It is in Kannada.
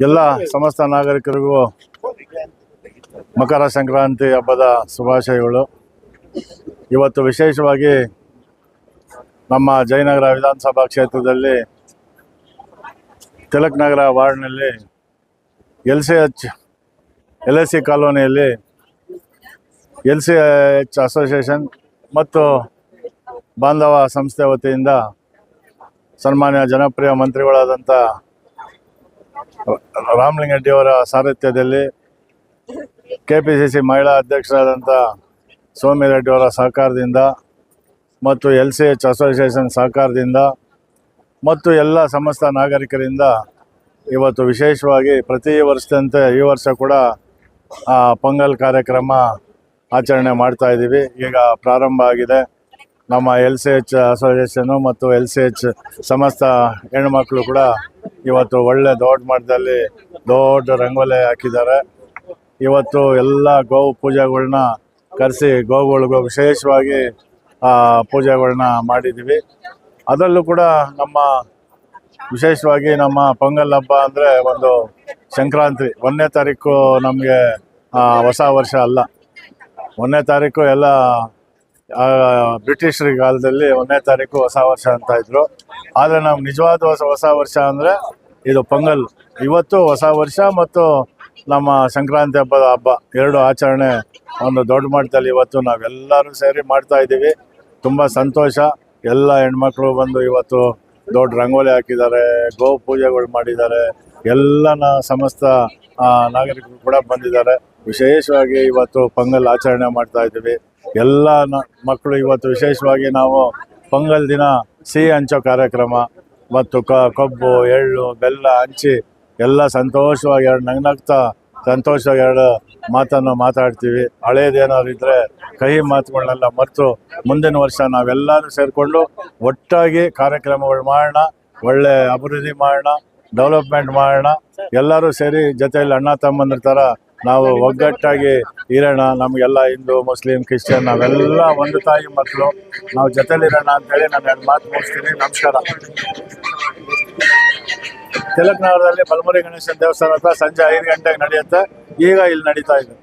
ಎಲ್ಲ ಸಮಸ್ತ ನಾಗರಿಕರಿಗೂ ಮಕರ ಸಂಕ್ರಾಂತಿ ಹಬ್ಬದ ಶುಭಾಶಯಗಳು. ಇವತ್ತು ವಿಶೇಷವಾಗಿ ನಮ್ಮ ಜಯನಗರ ವಿಧಾನಸಭಾ ಕ್ಷೇತ್ರದಲ್ಲಿ ತಿಲಕ್ ನಗರ ವಾರ್ಡ್ನಲ್ಲಿ LIC ಕಾಲೋನಿಯಲ್ಲಿ LCH ಅಸೋಸಿಯೇಷನ್ ಮತ್ತು ಬಾಂಧವ ಸಂಸ್ಥೆ ವತಿಯಿಂದ ಸನ್ಮಾನ್ಯ ಜನಪ್ರಿಯ ಮಂತ್ರಿಗಳಾದಂಥ ರಾಮಲಿಂಗರೆಡ್ಡಿಯವರ ಸಾರಥ್ಯದಲ್ಲಿ KPCC ಮಹಿಳಾ ಅಧ್ಯಕ್ಷರಾದಂಥ ಸೌಮ್ಯರೆಡ್ಡಿಯವರ ಸಹಕಾರದಿಂದ ಮತ್ತು LCH ಅಸೋಸಿಯೇಷನ್ ಸಹಕಾರದಿಂದ ಮತ್ತು ಎಲ್ಲ ಸಮಸ್ತ ನಾಗರಿಕರಿಂದ ಇವತ್ತು ವಿಶೇಷವಾಗಿ ಪ್ರತಿ ವರ್ಷದಂತೆ ಈ ವರ್ಷ ಕೂಡ ಪೊಂಗಲ್ ಕಾರ್ಯಕ್ರಮ ಆಚರಣೆ ಮಾಡ್ತಾ ಇದ್ದೀವಿ. ಈಗ ಪ್ರಾರಂಭ ಆಗಿದೆ. ನಮ್ಮ LCH ಅಸೋಸಿಯೇಷನು ಮತ್ತು LCH ಸಮಸ್ತ ಹೆಣ್ಮಕ್ಳು ಕೂಡ ಇವತ್ತು ಒಳ್ಳೆ ದೊಡ್ಡ ಮಟ್ಟದಲ್ಲಿ ದೊಡ್ಡ ರಂಗೋಲಿ ಹಾಕಿದ್ದಾರೆ. ಇವತ್ತು ಎಲ್ಲ ಗೋವು ಪೂಜೆಗಳನ್ನ ಕರೆಸಿ ಗೋವುಗಳಿಗೂ ವಿಶೇಷವಾಗಿ ಪೂಜೆಗಳನ್ನ ಮಾಡಿದ್ದೀವಿ. ಅದರಲ್ಲೂ ಕೂಡ ನಮ್ಮ ವಿಶೇಷವಾಗಿ ನಮ್ಮ ಪೊಂಗಲ್ ಹಬ್ಬ ಅಂದರೆ ಒಂದು ಸಂಕ್ರಾಂತಿ 1ನೇ ತಾರೀಕು ನಮಗೆ ಹೊಸ ವರ್ಷ ಅಲ್ಲ. 1ನೇ ತಾರೀಕು ಎಲ್ಲ ಬ್ರಿಟಿಷರ ಕಾಲದಲ್ಲಿ 1ನೇ ತಾರೀಕು ಹೊಸ ವರ್ಷ ಅಂತ ಇದ್ರು. ಆದರೆ ನಮ್ಮ ನಿಜವಾದ ಹೊಸ ವರ್ಷ ಅಂದರೆ ಇದು ಪೊಂಗಲ್. ಇವತ್ತು ಹೊಸ ವರ್ಷ ಮತ್ತು ನಮ್ಮ ಸಂಕ್ರಾಂತಿ ಹಬ್ಬ ಎರಡು ಆಚರಣೆ ಒಂದು ದೊಡ್ಡ ಮಟ್ಟದಲ್ಲಿ ಇವತ್ತು ನಾವೆಲ್ಲರೂ ಸೇರಿ ಮಾಡ್ತಾ ಇದ್ದೀವಿ. ತುಂಬ ಸಂತೋಷ. ಎಲ್ಲ ಹೆಣ್ಮಕ್ಳು ಬಂದು ಇವತ್ತು ದೊಡ್ಡ ರಂಗೋಲಿ ಹಾಕಿದ್ದಾರೆ, ಗೋ ಪೂಜೆಗಳು ಮಾಡಿದ್ದಾರೆ. ಎಲ್ಲ ಸಮಸ್ತ ನಾಗರಿಕರು ಕೂಡ ಬಂದಿದ್ದಾರೆ. ವಿಶೇಷವಾಗಿ ಇವತ್ತು ಪೊಂಗಲ್ ಆಚರಣೆ ಮಾಡ್ತಾ ಇದ್ದೀವಿ. ಎಲ್ಲ ಮಕ್ಕಳು ಇವತ್ತು ವಿಶೇಷವಾಗಿ ನಾವು ಪೊಂಗಲ್ ದಿನ ಸಿಹಿ ಹಂಚೋ ಕಾರ್ಯಕ್ರಮ ಮತ್ತು ಕಬ್ಬು ಎಳ್ಳು ಬೆಲ್ಲ ಹಂಚಿ ಎಲ್ಲ ಸಂತೋಷವಾಗಿ ನಗ್ನಗ್ತಾ ಸಂತೋಷವಾಗಿ ಮಾತನ್ನು ಮಾತಾಡ್ತೀವಿ. ಹಳೇದೇನಾದ್ರು ಇದ್ದರೆ ಕಹಿ ಮಾತುಗಳನ್ನೆಲ್ಲ ಮರೆತು ಮುಂದಿನ ವರ್ಷ ನಾವೆಲ್ಲರೂ ಸೇರಿಕೊಂಡು ಒಟ್ಟಾಗಿ ಕಾರ್ಯಕ್ರಮಗಳು ಮಾಡೋಣ, ಒಳ್ಳೆ ಅಭಿವೃದ್ಧಿ ಮಾಡೋಣ, ಡೆವಲಪ್ಮೆಂಟ್ ಮಾಡೋಣ. ಎಲ್ಲರೂ ಸೇರಿ ಜೊತೆಯಲ್ಲಿ ಅಣ್ಣ ತಮ್ಮಂದ್ರ ಥರ ನಾವು ಒಗ್ಗಟ್ಟಾಗಿ ಇರೋಣ. ನಮಗೆಲ್ಲ ಹಿಂದೂ ಮುಸ್ಲಿಂ ಕ್ರಿಶ್ಚಿಯನ್ ನಾವೆಲ್ಲ ಒಂದು ತಾಯಿ ಮಕ್ಕಳು, ನಾವು ಜೊತೆಲಿರೋಣ ಅಂತೇಳಿ ನಾನು 2 ಮಾತು ಮುಗಿಸ್ತೀನಿ. ನಮಸ್ಕಾರ. ತಿಲಕ್ ನಗರದಲ್ಲಿ ಬಲಮುರಿ ಗಣೇಶನ ದೇವಸ್ಥಾನ ಹತ್ರ ಸಂಜೆ 5 ಗಂಟೆಗೆ ನಡೆಯುತ್ತೆ. ಈಗ ಇಲ್ಲಿ ನಡೀತಾ ಇದೆ.